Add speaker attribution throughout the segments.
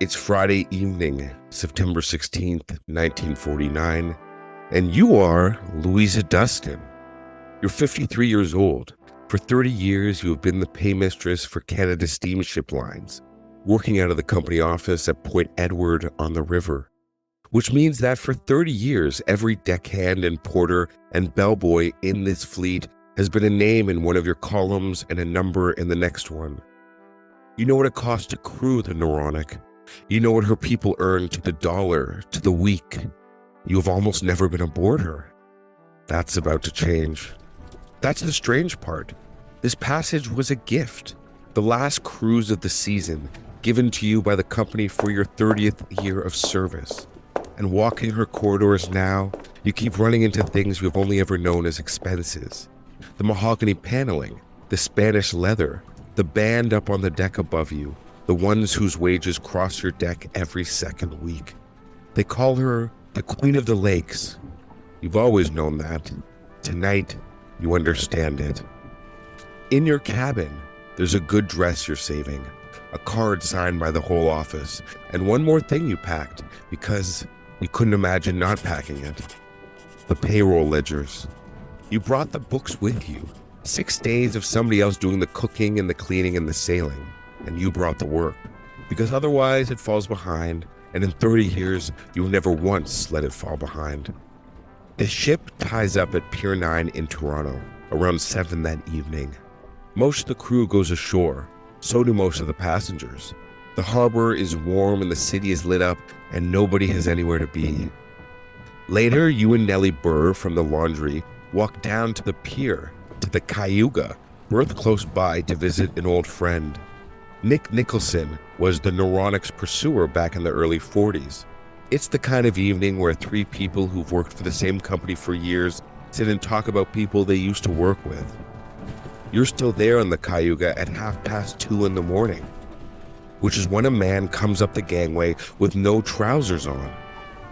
Speaker 1: It's Friday evening, September 16th, 1949, and you are Louisa Dustin. You're 53 years old. For 30 years, you have been the paymistress for Canada Steamship Lines, working out of the company office at Point Edward on the river, which means that for 30 years, every deckhand and porter and bellboy in this fleet has been a name in one of your columns and a number in the next one. You know what it costs to crew the Noronic. You know what her people earn to the dollar, to the week. You have almost never been aboard her. That's about to change. That's the strange part. This passage was a gift, the last cruise of the season, given to you by the company for your 30th year of service. And walking her corridors now, you keep running into things you've only ever known as expenses. The mahogany paneling, the Spanish leather, the band up on the deck above you, the ones whose wages cross your deck every second week. They call her the Queen of the Lakes. You've always known that. Tonight, you understand it. In your cabin, there's a good dress you're saving, a card signed by the whole office, and one more thing you packed because you couldn't imagine not packing it. The payroll ledgers. You brought the books with you. 6 days of somebody else doing the cooking and the cleaning and the sailing, and you brought the work, because otherwise it falls behind, and in 30 years, you've never once let it fall behind. The ship ties up at Pier 9 in Toronto, around 7 that evening. Most of the crew goes ashore, so do most of the passengers. The harbor is warm and the city is lit up, and nobody has anywhere to be. Later, you and Nellie Burr from the laundry walk down to the pier, to the Cayuga, berthed close by to visit an old friend. Nick Nicholson was the Noronic's pursuer back in the early 40s. It's the kind of evening where 3 people who've worked for the same company for years sit and talk about people they used to work with. You're still there on the Cayuga at 2:30 in the morning, which is when a man comes up the gangway with no trousers on.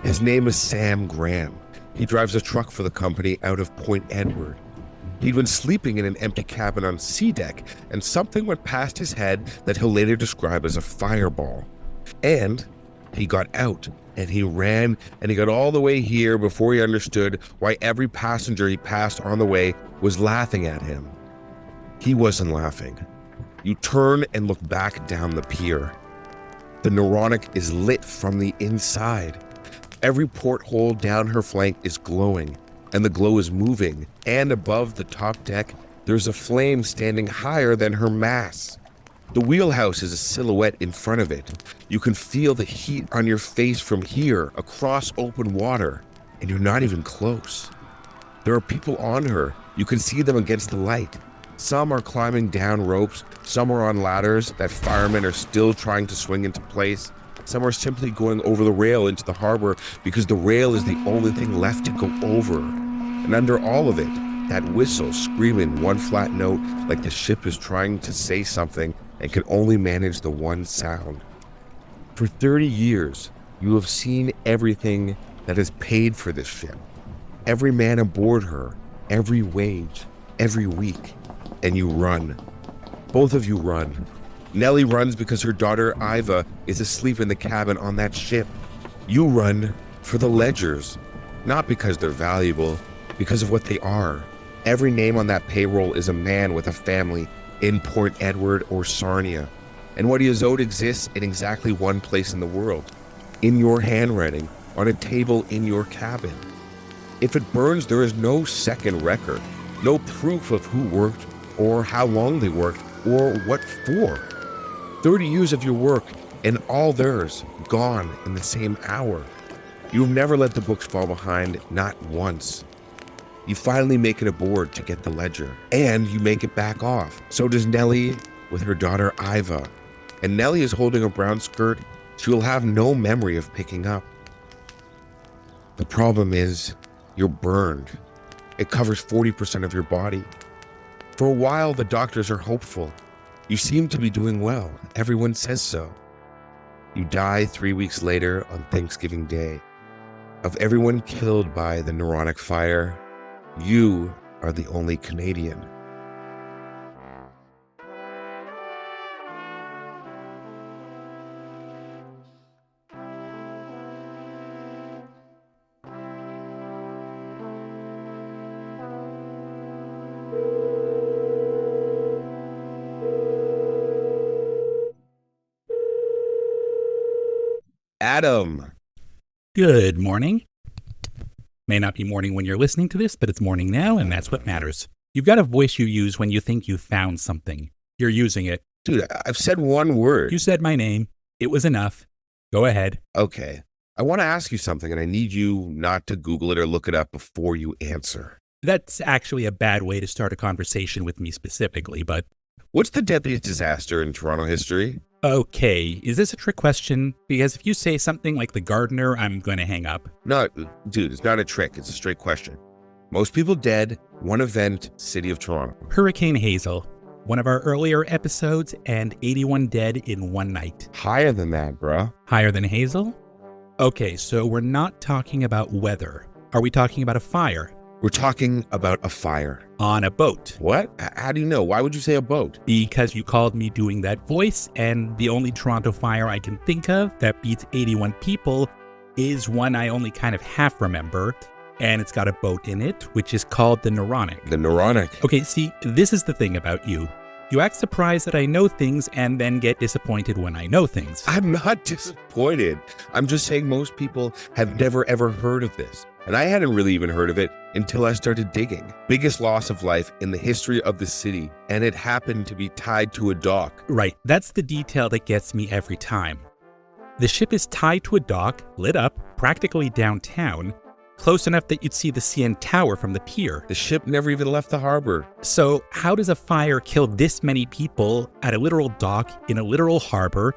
Speaker 1: His name is Sam Graham. He drives a truck for the company out of Point Edward. He'd been sleeping in an empty cabin on C deck, and something went past his head that he'll later describe as a fireball. And he got out, and he ran, and he got all the way here before he understood why every passenger he passed on the way was laughing at him. He wasn't laughing. You turn and look back down the pier. The Noronic is lit from the inside. Every porthole down her flank is glowing, and the glow is moving, and above the top deck, there's a flame standing higher than her mass. The wheelhouse is a silhouette in front of it. You can feel the heat on your face from here, across open water, and you're not even close. There are people on her. You can see them against the light. Some are climbing down ropes, some are on ladders that firemen are still trying to swing into place. Some are simply going over the rail into the harbor because the rail is the only thing left to go over. And under all of it, that whistle screaming one flat note like the ship is trying to say something and can only manage the one sound. For 30 years, you have seen everything that is paid for this ship. Every man aboard her, every wage, every week. And you run. Both of you run. Nellie runs because her daughter Iva is asleep in the cabin on that ship. You run for the ledgers, not because they're valuable, because of what they are. Every name on that payroll is a man with a family in Port Edward or Sarnia, and what he is owed exists in exactly one place in the world, in your handwriting, on a table in your cabin. If it burns, there is no second record, no proof of who worked or how long they worked or what for. 30 years of your work and all theirs gone in the same hour. You've never let the books fall behind, not once. You finally make it aboard to get the ledger, and you make it back off. So does Nellie with her daughter Iva. And Nellie is holding a brown skirt she will have no memory of picking up. The problem is, you're burned. It covers 40% of your body. For a while, the doctors are hopeful. You seem to be doing well. Everyone says so. You die 3 weeks later on Thanksgiving Day. Of everyone killed by the Noronic Fire, you are the only Canadian. Adam.
Speaker 2: Good morning. May not be morning when you're listening to this, but it's morning now, and that's what matters. You've got a voice you use when you think you found something. You're using it.
Speaker 1: Dude, I've said one word.
Speaker 2: You said my name. It was enough. Go ahead.
Speaker 1: Okay. I want to ask you something, and I need you not to Google it or look it up before you answer.
Speaker 2: That's actually a bad way to start a conversation with me specifically, but...
Speaker 1: What's the deadliest disaster in Toronto history?
Speaker 2: Okay, is this a trick question? Because if you say something like the gardener, I'm going to hang up.
Speaker 1: No, dude, it's not a trick. It's a straight question. Most people dead, one event, City of Toronto.
Speaker 2: Hurricane Hazel. One of our earlier episodes, and 81 dead in one night.
Speaker 1: Higher than that, bruh.
Speaker 2: Higher than Hazel? Okay, so we're not talking about weather. Are we talking about a fire?
Speaker 1: We're talking about a fire.
Speaker 2: On a boat.
Speaker 1: What? How do you know? Why would you say a boat?
Speaker 2: Because you called me doing that voice, and the only Toronto fire I can think of that beats 81 people is one I only kind of half remember, and it's got a boat in it, which is called the Noronic.
Speaker 1: The Noronic.
Speaker 2: Okay, see, this is the thing about you. You act surprised that I know things and then get disappointed when I know things.
Speaker 1: I'm not disappointed. I'm just saying most people have never ever heard of this. And I hadn't really even heard of it until I started digging. Biggest loss of life in the history of the city, and it happened to be tied to a dock.
Speaker 2: Right, that's the detail that gets me every time. The ship is tied to a dock, lit up, practically downtown, close enough that you'd see the CN Tower from the pier.
Speaker 1: The ship never even left the harbor.
Speaker 2: So how does a fire kill this many people at a literal dock in a literal harbor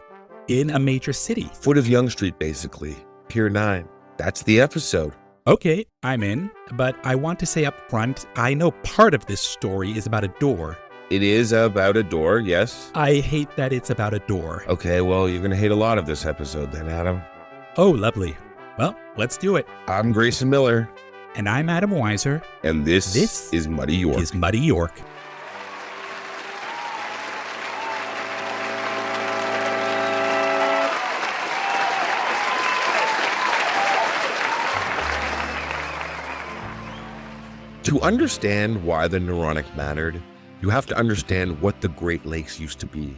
Speaker 2: in a major city?
Speaker 1: Foot of Yonge Street, basically. Pier 9. That's the episode.
Speaker 2: Okay, I'm in, but I want to say up front, I know part of this story is about a door.
Speaker 1: It is about a door, yes?
Speaker 2: I hate that it's about a door.
Speaker 1: Okay, well, you're gonna hate a lot of this episode then, Adam.
Speaker 2: Oh, lovely. Well, let's do it.
Speaker 1: I'm Grayson Miller.
Speaker 2: And I'm Adam Weiser.
Speaker 1: And this is Muddy York.
Speaker 2: Is Muddy York.
Speaker 1: To understand why the Noronic mattered, you have to understand what the Great Lakes used to be.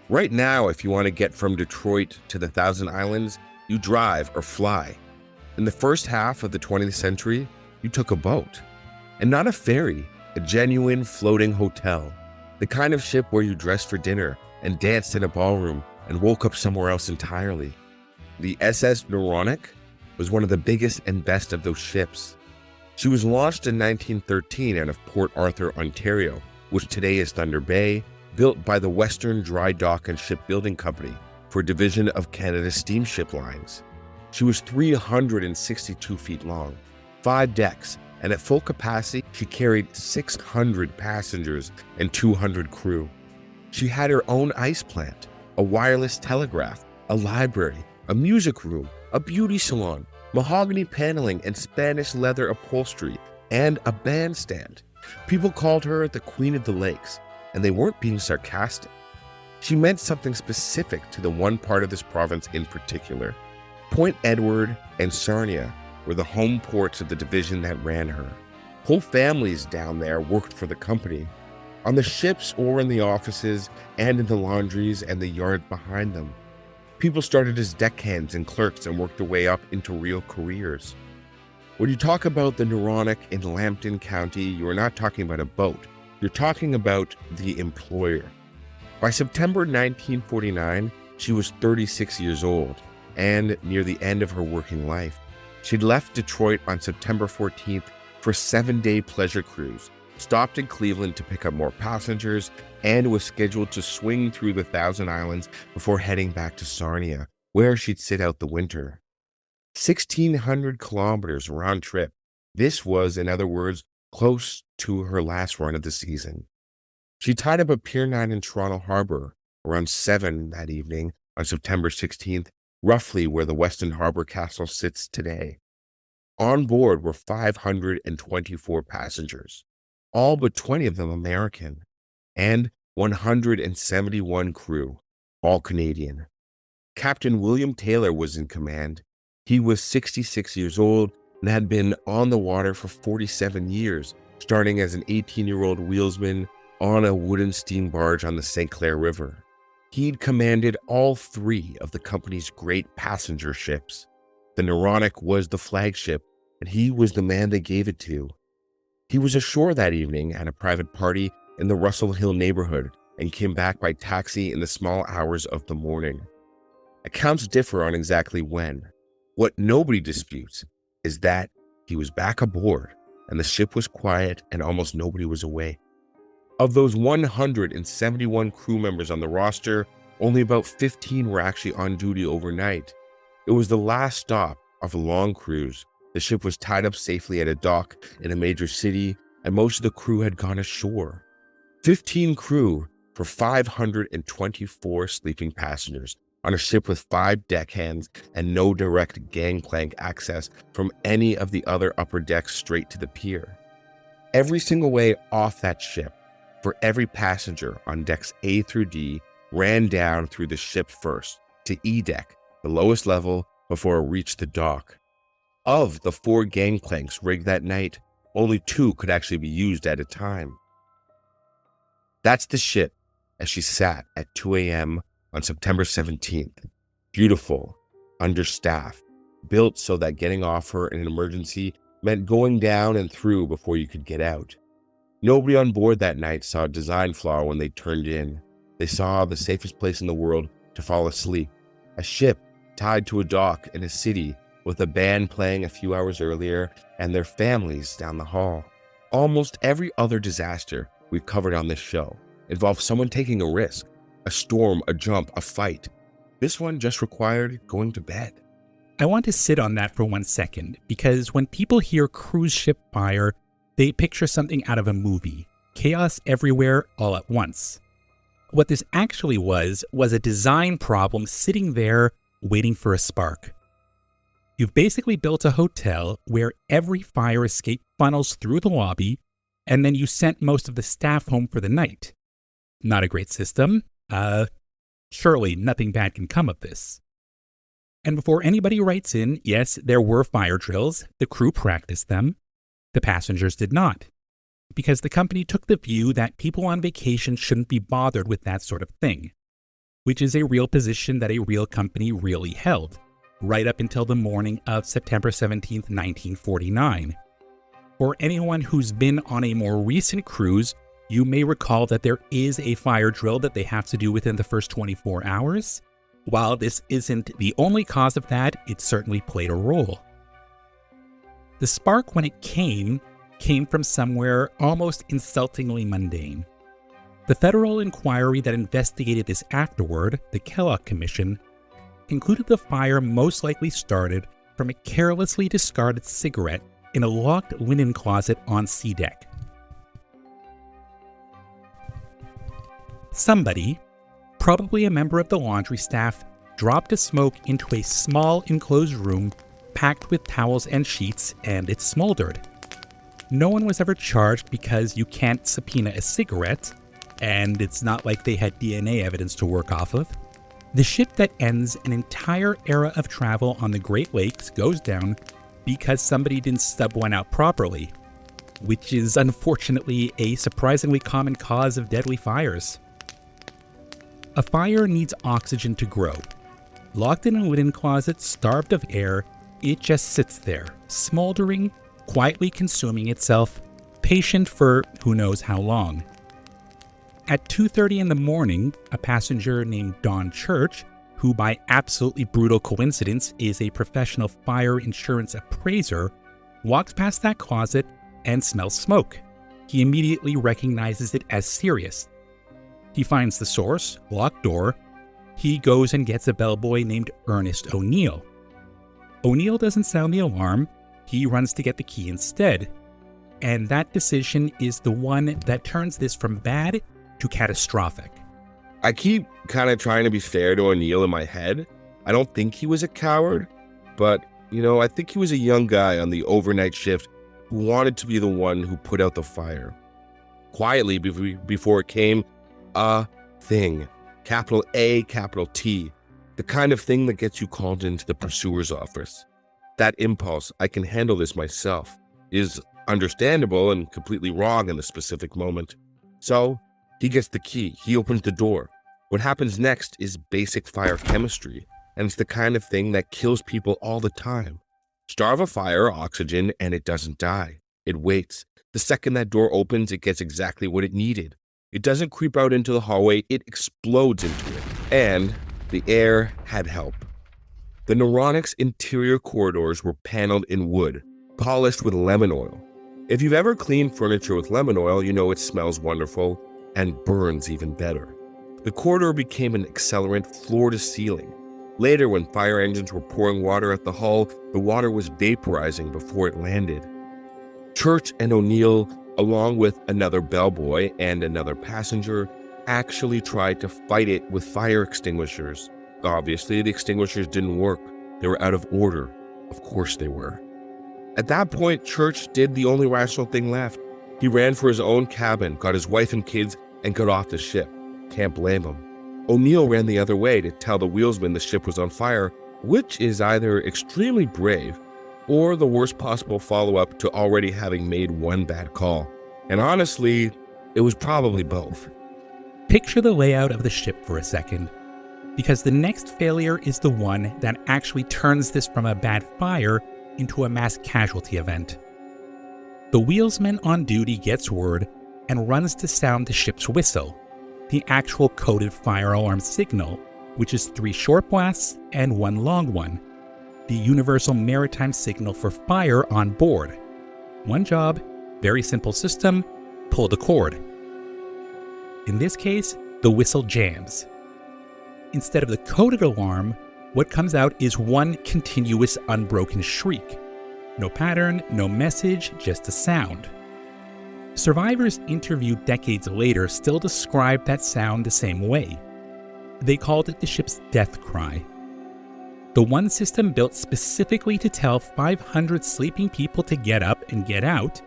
Speaker 1: Right now, if you want to get from Detroit to the Thousand Islands, you drive or fly. In the first half of the 20th century, you took a boat. And not a ferry, a genuine floating hotel. The kind of ship where you dressed for dinner and danced in a ballroom and woke up somewhere else entirely. The SS Noronic was one of the biggest and best of those ships. She was launched in 1913 out of Port Arthur, Ontario, which today is Thunder Bay, built by the Western Dry Dock and Shipbuilding Company for a division of Canada Steamship Lines. She was 362 feet long, 5 decks, and at full capacity, she carried 600 passengers and 200 crew. She had her own ice plant, a wireless telegraph, a library, a music room, a beauty salon, mahogany paneling and Spanish leather upholstery, and a bandstand. People called her the Queen of the Lakes, and they weren't being sarcastic. She meant something specific to the one part of this province in particular. Point Edward and Sarnia were the home ports of the division that ran her. Whole families down there worked for the company, on the ships or in the offices and in the laundries and the yards behind them. People started as deckhands and clerks and worked their way up into real careers. When you talk about the Noronic in Lambton County, you are not talking about a boat. You're talking about the employer. By September 1949, she was 36 years old and near the end of her working life. She'd left Detroit on September 14th for a 7-day pleasure cruise, stopped in Cleveland to pick up more passengers, and was scheduled to swing through the Thousand Islands before heading back to Sarnia, where she'd sit out the winter. 1,600 kilometers round trip. This was, in other words, close to her last run of the season. She tied up at Pier 9 in Toronto Harbor around 7 that evening on September 16th, roughly where the Weston Harbor Castle sits today. On board were 524 passengers, all but 20 of them American, and 171 crew, all Canadian. Captain William Taylor was in command. He was 66 years old and had been on the water for 47 years, starting as an 18-year-old wheelsman on a wooden steam barge on the St. Clair River. He'd commanded all three of the company's great passenger ships. The Noronic was the flagship, and he was the man they gave it to. He was ashore that evening at a private party in the Russell Hill neighborhood and came back by taxi in the small hours of the morning. Accounts differ on exactly when. What nobody disputes is that he was back aboard and the ship was quiet and almost nobody was away. Of those 171 crew members on the roster, only about 15 were actually on duty overnight. It was the last stop of a long cruise. The ship was tied up safely at a dock in a major city, and most of the crew had gone ashore. 15 crew for 524 sleeping passengers on a ship with 5 deckhands and no direct gangplank access from any of the other upper decks straight to the pier. Every single way off that ship, for every passenger on decks A through D, ran down through the ship first to E deck, the lowest level, before it reached the dock. Of the 4 gangplanks rigged that night, only 2 could actually be used at a time. That's the ship as she sat at 2 a.m. on September 17th. Beautiful, understaffed, built so that getting off her in an emergency meant going down and through before you could get out. Nobody on board that night saw a design flaw when they turned in. They saw the safest place in the world to fall asleep, a ship tied to a dock in a city with a band playing a few hours earlier and their families down the hall. Almost every other disaster we've covered on this show involved someone taking a risk, a storm, a jump, a fight. This one just required going to bed.
Speaker 2: I want to sit on that for 1 second, because when people hear cruise ship fire, they picture something out of a movie. Chaos everywhere all at once. What this actually was a design problem sitting there waiting for a spark. You've basically built a hotel where every fire escape funnels through the lobby, and then you sent most of the staff home for the night. Not a great system. Surely nothing bad can come of this. And before anybody writes in, yes, there were fire drills. The crew practiced them. The passengers did not. Because the company took the view that people on vacation shouldn't be bothered with that sort of thing, which is a real position that a real company really held, right up until the morning of September 17th, 1949. For anyone who's been on a more recent cruise, you may recall that there is a fire drill that they have to do within the first 24 hours. While this isn't the only cause of that, it certainly played a role. The spark, when it came from somewhere almost insultingly mundane. The federal inquiry that investigated this afterward, the Kellogg Commission, concluded the fire most likely started from a carelessly discarded cigarette in a locked linen closet on C deck. Somebody, probably a member of the laundry staff, dropped a smoke into a small enclosed room packed with towels and sheets, and it smoldered. No one was ever charged because you can't subpoena a cigarette, and it's not like they had DNA evidence to work off of. The ship that ends an entire era of travel on the Great Lakes goes down because somebody didn't stub one out properly, which is unfortunately a surprisingly common cause of deadly fires. A fire needs oxygen to grow. Locked in a linen closet, starved of air, it just sits there, smoldering, quietly consuming itself, patient for who knows how long. At 2:30 in the morning, a passenger named Don Church, who by absolutely brutal coincidence is a professional fire insurance appraiser, walks past that closet and smells smoke. He immediately recognizes it as serious. He finds the source, locked door. He goes and gets a bellboy named Ernest O'Neill. O'Neill doesn't sound the alarm. He runs to get the key instead. And that decision is the one that turns this from bad to catastrophic.
Speaker 1: I keep kind of trying to be fair to O'Neill in my head. I don't think he was a coward, but, I think he was a young guy on the overnight shift who wanted to be the one who put out the fire. Quietly before it came a thing. Capital A, capital T. The kind of thing that gets you called into the pursuer's office. That impulse, I can handle this myself, is understandable and completely wrong in the specific moment. So, he gets the key. He opens the door. What happens next is basic fire chemistry, and it's the kind of thing that kills people all the time. Starve a fire, oxygen, and it doesn't die. It waits. The second that door opens, it gets exactly what it needed. It doesn't creep out into the hallway, it explodes into it. And the air had help. The Noronic's interior corridors were paneled in wood, polished with lemon oil. If you've ever cleaned furniture with lemon oil, you know it smells wonderful and burns even better. The corridor became an accelerant floor to ceiling. Later, when fire engines were pouring water at the hull, the water was vaporizing before it landed. Church and O'Neill, along with another bellboy and another passenger, actually tried to fight it with fire extinguishers. Obviously, the extinguishers didn't work. They were out of order. Of course they were. At that point, Church did the only rational thing left. He ran for his own cabin, got his wife and kids, and got off the ship. Can't blame him. O'Neill ran the other way to tell the wheelsman the ship was on fire, which is either extremely brave or the worst possible follow-up to already having made one bad call. And honestly, it was probably both.
Speaker 2: Picture the layout of the ship for a second, because the next failure is the one that actually turns this from a bad fire into a mass casualty event. The wheelsman on duty gets word and runs to sound the ship's whistle, the actual coded fire alarm signal, which is 3 short blasts and 1 long one, the universal maritime signal for fire on board. One job, very simple system, pull the cord. In this case, the whistle jams. Instead of the coded alarm, what comes out is one continuous unbroken shriek. No pattern, no message, just a sound. Survivors interviewed decades later still describe that sound the same way. They called it the ship's death cry. The one system built specifically to tell 500 sleeping people to get up and get out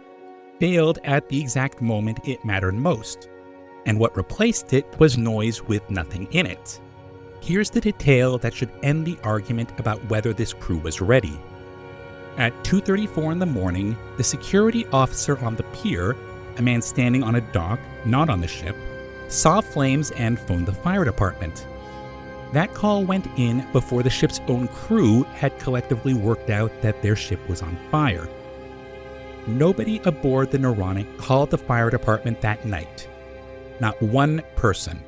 Speaker 2: failed at the exact moment it mattered most, and what replaced it was noise with nothing in it. Here's the detail that should end the argument about whether this crew was ready. At 2:34 in the morning, the security officer on the pier, a man standing on a dock, not on the ship, saw flames and phoned the fire department. That call went in before the ship's own crew had collectively worked out that their ship was on fire. Nobody aboard the Noronic called the fire department that night. Not one person.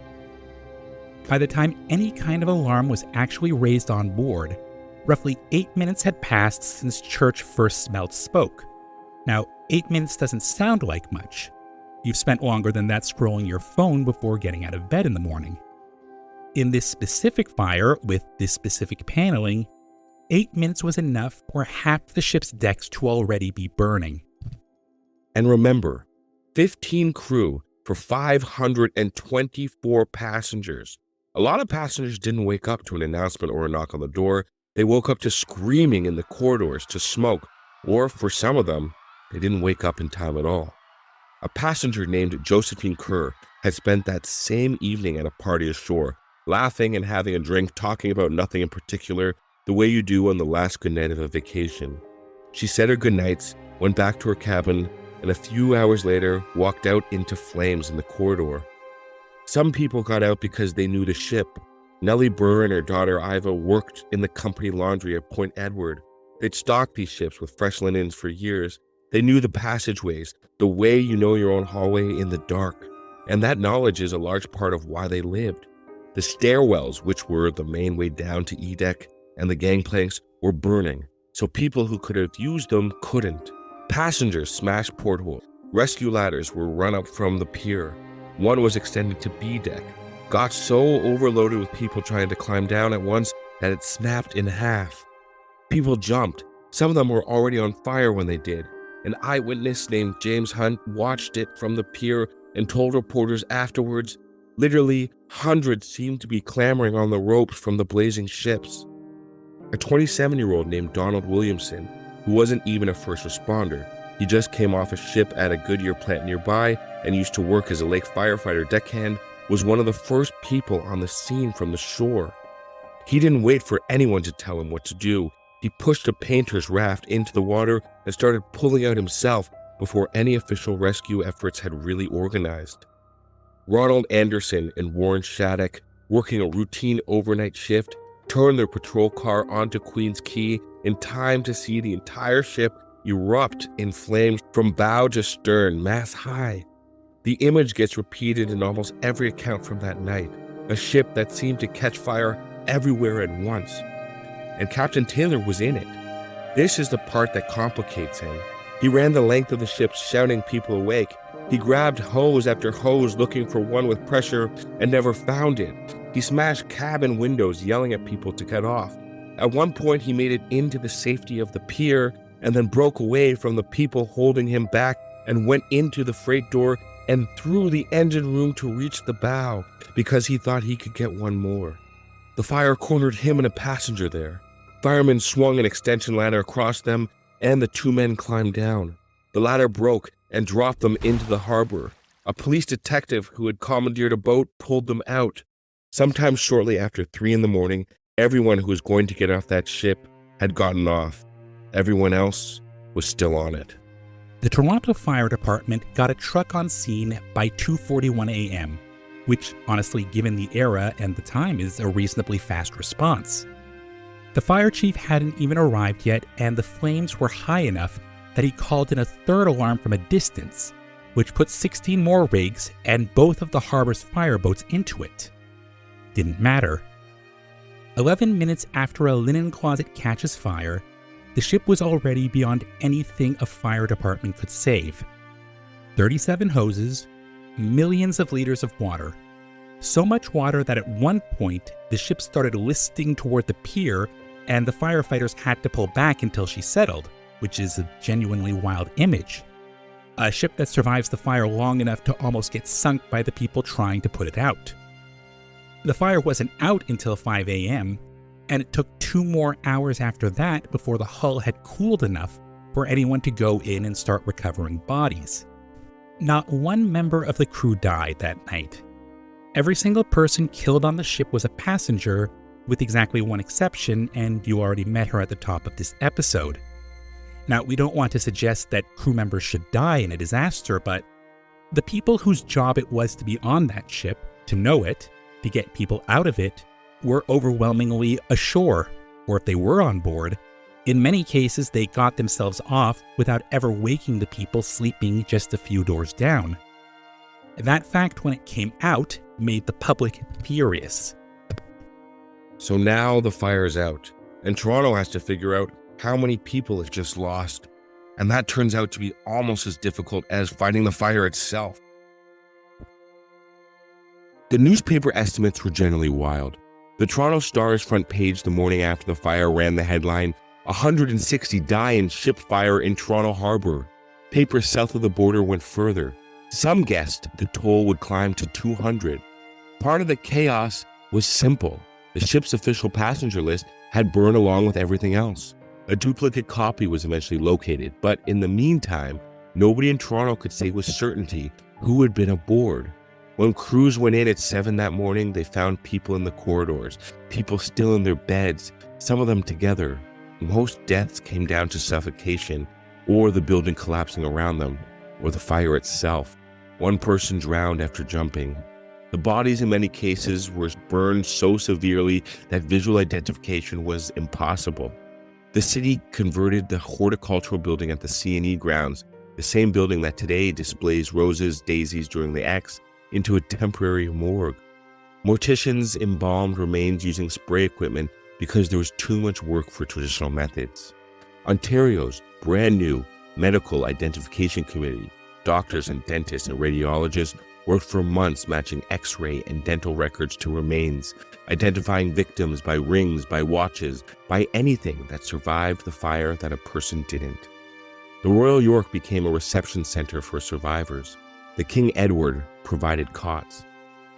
Speaker 2: By the time any kind of alarm was actually raised on board, roughly 8 minutes had passed since Church first smelled smoke. Now, 8 minutes doesn't sound like much. You've spent longer than that scrolling your phone before getting out of bed in the morning. In this specific fire, with this specific paneling, 8 minutes was enough for half the ship's decks to already be burning.
Speaker 1: And remember, 15 crew for 524 passengers. A lot of passengers didn't wake up to an announcement or a knock on the door. They woke up to screaming in the corridors, to smoke, or for some of them, they didn't wake up in time at all. A passenger named Josephine Kerr had spent that same evening at a party ashore, laughing and having a drink, talking about nothing in particular, the way you do on the last good night of a vacation. She said her goodnights, went back to her cabin, and a few hours later walked out into flames in the corridor. Some people got out because they knew the ship. Nellie Burr and her daughter Iva worked in the company laundry at Point Edward. They'd stocked these ships with fresh linens for years. They knew the passageways, the way you know your own hallway in the dark. And that knowledge is a large part of why they lived. The stairwells, which were the main way down to E-deck, and the gangplanks were burning, so people who could have used them couldn't. Passengers smashed portholes. Rescue ladders were run up from the pier. One was extended to B-deck. Got so overloaded with people trying to climb down at once that it snapped in half. People jumped. Some of them were already on fire when they did. An eyewitness named James Hunt watched it from the pier and told reporters afterwards, literally hundreds seemed to be clambering on the ropes from the blazing ships. A 27-year-old named Donald Williamson, who wasn't even a first responder, he just came off a ship at a Goodyear plant nearby and used to work as a lake firefighter deckhand, was one of the first people on the scene from the shore. He didn't wait for anyone to tell him what to do. He pushed a painter's raft into the water and started pulling out himself before any official rescue efforts had really organized. Ronald Anderson and Warren Shattuck working a routine overnight shift, turned their patrol car onto Queen's Quay in time to see the entire ship erupt in flames from bow to stern, mast high. The image gets repeated in almost every account from that night, a ship that seemed to catch fire everywhere at once. And Captain Taylor was in it. This is the part that complicates him. He ran the length of the ship shouting people awake. He grabbed hose after hose looking for one with pressure and never found it. He smashed cabin windows yelling at people to get off. At one point he made it into the safety of the pier and then broke away from the people holding him back and went into the freight door and through the engine room to reach the bow because he thought he could get one more. The fire cornered him and a passenger there. Firemen swung an extension ladder across them and the two men climbed down. The ladder broke and dropped them into the harbor. A police detective who had commandeered a boat pulled them out. Sometime shortly after 3 a.m, everyone who was going to get off that ship had gotten off. Everyone else was still on it.
Speaker 2: The Toronto Fire Department got a truck on scene by 2:41 a.m., which, honestly, given the era and the time, is a reasonably fast response. The fire chief hadn't even arrived yet, and the flames were high enough that he called in a third alarm from a distance, which put 16 more rigs and both of the harbor's fireboats into it. Didn't matter. 11 minutes after a linen closet catches fire, the ship was already beyond anything a fire department could save. 37 hoses, millions of liters of water. So much water that at one point, the ship started listing toward the pier and the firefighters had to pull back until she settled, which is a genuinely wild image. A ship that survives the fire long enough to almost get sunk by the people trying to put it out. The fire wasn't out until 5 a.m., and it took 2 more hours after that before the hull had cooled enough for anyone to go in and start recovering bodies. Not one member of the crew died that night. Every single person killed on the ship was a passenger, with exactly one exception, and you already met her at the top of this episode. Now, we don't want to suggest that crew members should die in a disaster, but the people whose job it was to be on that ship, to know it, to get people out of it, were overwhelmingly ashore, or if they were on board, in many cases they got themselves off without ever waking the people sleeping just a few doors down. That fact, when it came out, made the public furious.
Speaker 1: So now the fire's out, and Toronto has to figure out how many people it just lost, and that turns out to be almost as difficult as fighting the fire itself. The newspaper estimates were generally wild. The Toronto Star's front page the morning after the fire ran the headline, 160 die in ship fire in Toronto Harbor. Papers south of the border went further. Some guessed the toll would climb to 200. Part of the chaos was simple. The ship's official passenger list had burned along with everything else. A duplicate copy was eventually located, but in the meantime, nobody in Toronto could say with certainty who had been aboard. When crews went in at 7 that morning, they found people in the corridors, people still in their beds, some of them together. Most deaths came down to suffocation, or the building collapsing around them, or the fire itself. One person drowned after jumping. The bodies in many cases were burned so severely that visual identification was impossible. The city converted the horticultural building at the C&E grounds, the same building that today displays roses, daisies during the X, into a temporary morgue. Morticians embalmed remains using spray equipment because there was too much work for traditional methods. Ontario's brand new medical identification committee, doctors and dentists and radiologists worked for months matching X-ray and dental records to remains, identifying victims by rings, by watches, by anything that survived the fire that a person didn't. The Royal York became a reception center for survivors. The King Edward provided cots.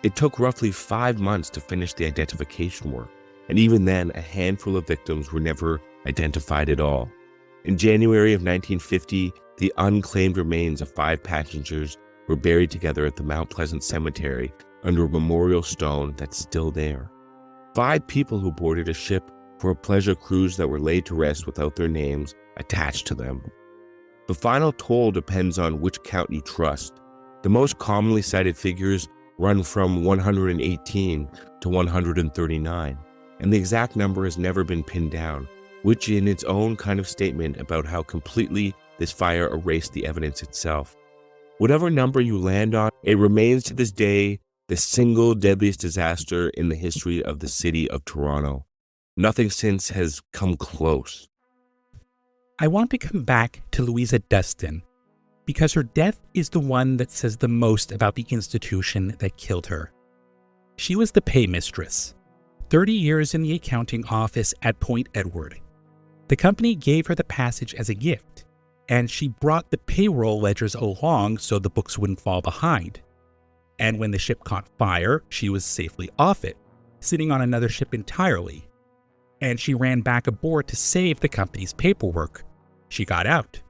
Speaker 1: It took roughly 5 months to finish the identification work, and even then, a handful of victims were never identified at all. In January of 1950, the unclaimed remains of 5 passengers were buried together at the Mount Pleasant Cemetery under a memorial stone that's still there. 5 people who boarded a ship for a pleasure cruise that were laid to rest without their names attached to them. The final toll depends on which count you trust. The most commonly cited figures run from 118 to 139, and the exact number has never been pinned down, which in its own kind of statement about how completely this fire erased the evidence itself. Whatever number you land on, it remains to this day the single deadliest disaster in the history of the city of Toronto. Nothing since has come close.
Speaker 2: I want to come back to Louisa Dustin because her death is the one that says the most about the institution that killed her. She was the paymistress, 30 years in the accounting office at Point Edward. The company gave her the passage as a gift, and she brought the payroll ledgers along so the books wouldn't fall behind. And when the ship caught fire, she was safely off it, sitting on another ship entirely. And she ran back aboard to save the company's paperwork. She got out,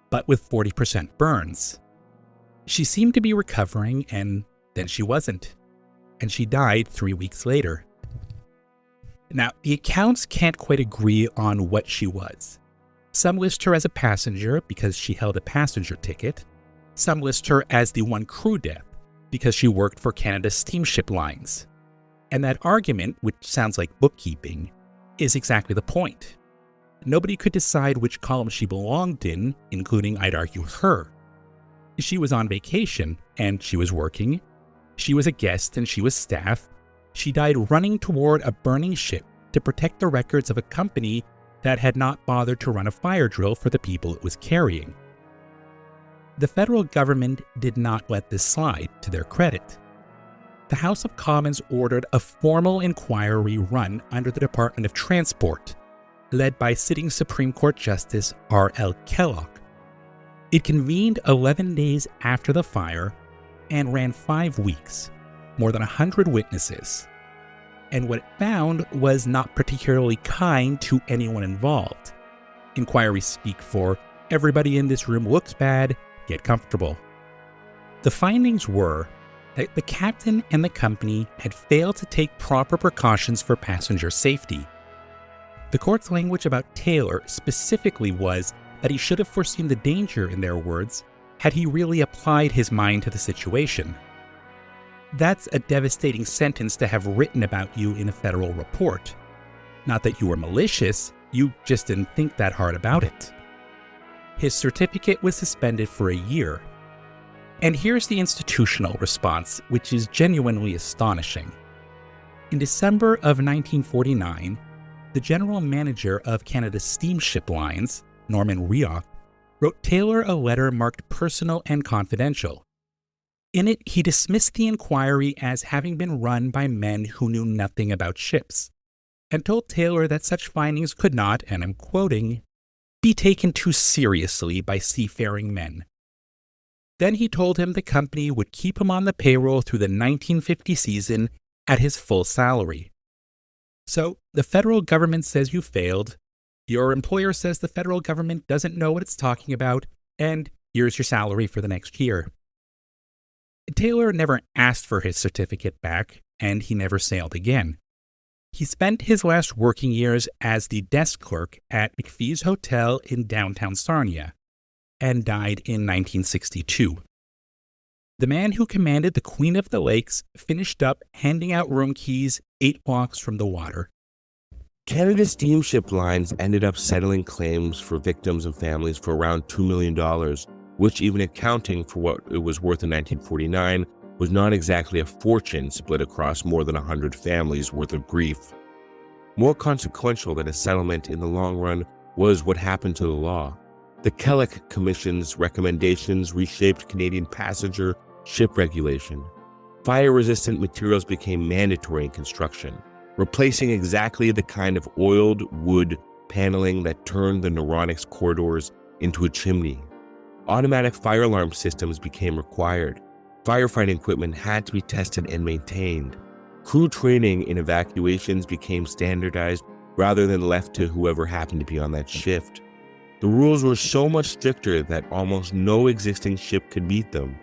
Speaker 2: but with 40% burns. She seemed to be recovering, and then she wasn't. And she died 3 weeks later. Now, the accounts can't quite agree on what she was. Some list her as a passenger because she held a passenger ticket. Some list her as the one crew death because she worked for Canada's steamship lines. And that argument, which sounds like bookkeeping, is exactly the point. Nobody could decide which column she belonged in, including, I'd argue, her. She was on vacation, and she was working. She was a guest, and she was staff. She died running toward a burning ship to protect the records of a company that had not bothered to run a fire drill for the people it was carrying. The federal government did not let this slide, to their credit. The House of Commons ordered a formal inquiry run under the Department of Transport, led by sitting Supreme Court Justice R.L. Kellogg. It convened 11 days after the fire and ran 5 weeks, more than 100 witnesses. And what it found was not particularly kind to anyone involved. Inquiries speak for everybody in this room looks bad, get comfortable. The findings were that the captain and the company had failed to take proper precautions for passenger safety. The court's language about Taylor specifically was that he should have foreseen the danger, in their words, had he really applied his mind to the situation. That's a devastating sentence to have written about you in a federal report. Not that you were malicious, you just didn't think that hard about it. His certificate was suspended for a year. And here's the institutional response, which is genuinely astonishing. In December of 1949, the general manager of Canada's steamship lines, Norman Rioch, wrote Taylor a letter marked personal and confidential. In it, he dismissed the inquiry as having been run by men who knew nothing about ships, and told Taylor that such findings could not, and I'm quoting, be taken too seriously by seafaring men. Then he told him the company would keep him on the payroll through the 1950 season at his full salary. So, the federal government says you failed, your employer says the federal government doesn't know what it's talking about, and here's your salary for the next year. Taylor never asked for his certificate back, and he never sailed again. He spent his last working years as the desk clerk at McPhee's Hotel in downtown Sarnia, and died in 1962. The man who commanded the Queen of the Lakes finished up handing out room keys 8 blocks from the water.
Speaker 1: Canada Steamship Lines ended up settling claims for victims and families for around $2 million, which, even accounting for what it was worth in 1949, was not exactly a fortune split across more than 100 families worth of grief. More consequential than a settlement in the long run was what happened to the law. The Kellogg Commission's recommendations reshaped Canadian passenger ship regulation. Fire-resistant materials became mandatory in construction, replacing exactly the kind of oiled wood paneling that turned the Noronix corridors into a chimney. Automatic fire alarm systems became required. Firefighting equipment had to be tested and maintained. Crew training in evacuations became standardized rather than left to whoever happened to be on that shift. The rules were so much stricter that almost no existing ship could meet them.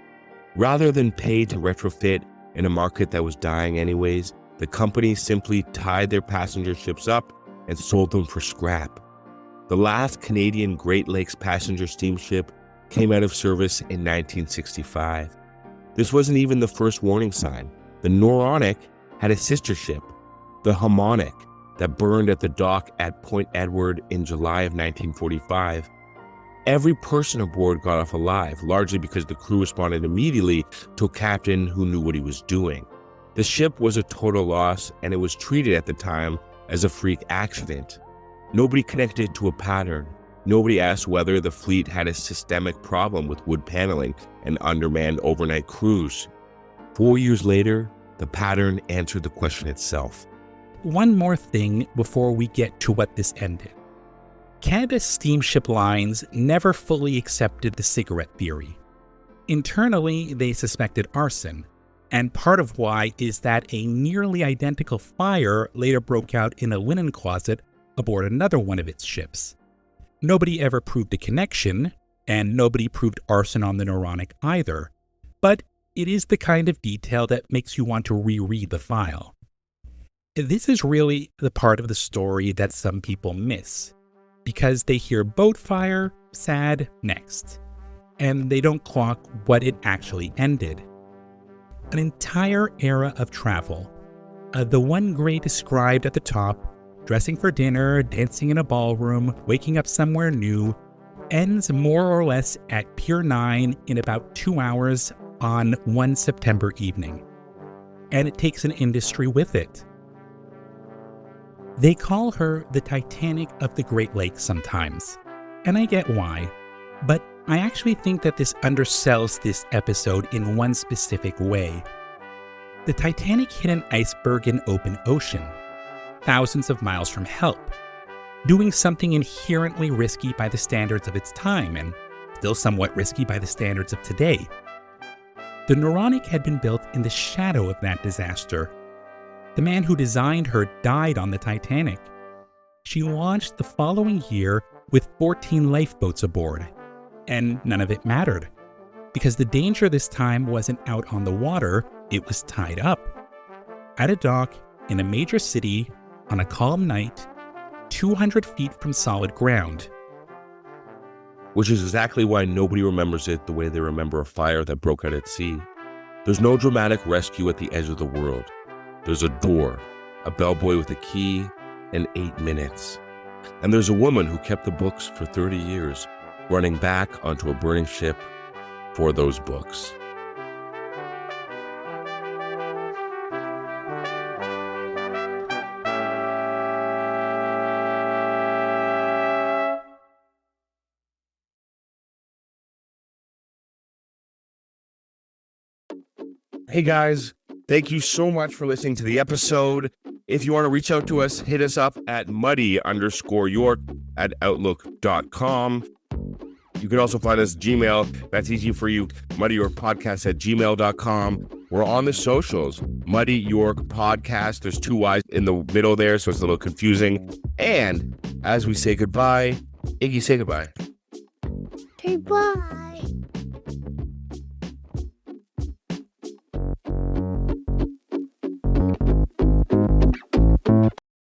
Speaker 1: Rather than pay to retrofit in a market that was dying anyways, the company simply tied their passenger ships up and sold them for scrap. The last Canadian Great Lakes passenger steamship came out of service in 1965. This wasn't even the first warning sign. The Noronic had a sister ship, the Harmonic, that burned at the dock at Point Edward in July of 1945. Every person aboard got off alive, largely because the crew responded immediately to a captain who knew what he was doing. The ship was a total loss, and it was treated at the time as a freak accident. Nobody connected it to a pattern. Nobody asked whether the fleet had a systemic problem with wood paneling and undermanned overnight crews. 4 years later, the pattern answered the question itself.
Speaker 2: One more thing before we get to what this ended. Canada's steamship lines never fully accepted the cigarette theory. Internally, they suspected arson, and part of why is that a nearly identical fire later broke out in a linen closet aboard another one of its ships. Nobody ever proved a connection, and nobody proved arson on the Noronic either, but it is the kind of detail that makes you want to reread the file. This is really the part of the story that some people miss, because they hear boat fire, sad, next, and they don't clock what it actually ended. An entire era of travel, the one Gray described at the top, dressing for dinner, dancing in a ballroom, waking up somewhere new, ends more or less at Pier 9 in about 2 hours on one September evening. And it takes an industry with it. They call her the Titanic of the Great Lakes sometimes, and I get why, but I actually think that this undersells this episode in one specific way. The Titanic hit an iceberg in open ocean, thousands of miles from help, doing something inherently risky by the standards of its time and still somewhat risky by the standards of today. The Noronic had been built in the shadow of that disaster. The man who designed her died on the Titanic. She launched the following year with 14 lifeboats aboard, and none of it mattered, because the danger this time wasn't out on the water, it was tied up. At a dock, in a major city, on a calm night, 200 feet from solid ground.
Speaker 1: Which is exactly why nobody remembers it the way they remember a fire that broke out at sea. There's no dramatic rescue at the edge of the world. There's a door, a bellboy with a key, and 8 minutes. And there's a woman who kept the books for 30 years, running back onto a burning ship for those books. Hey guys, thank you so much for listening to the episode. If you want to reach out to us, hit us up at muddy_york@outlook.com. You can also find us Gmail. That's easy for you. muddyyorkpodcast@gmail.com. We're on the socials. Muddy York Podcast. There's 2 Y's in the middle there, so it's a little confusing. And as we say goodbye, Iggy, say goodbye.
Speaker 3: Goodbye.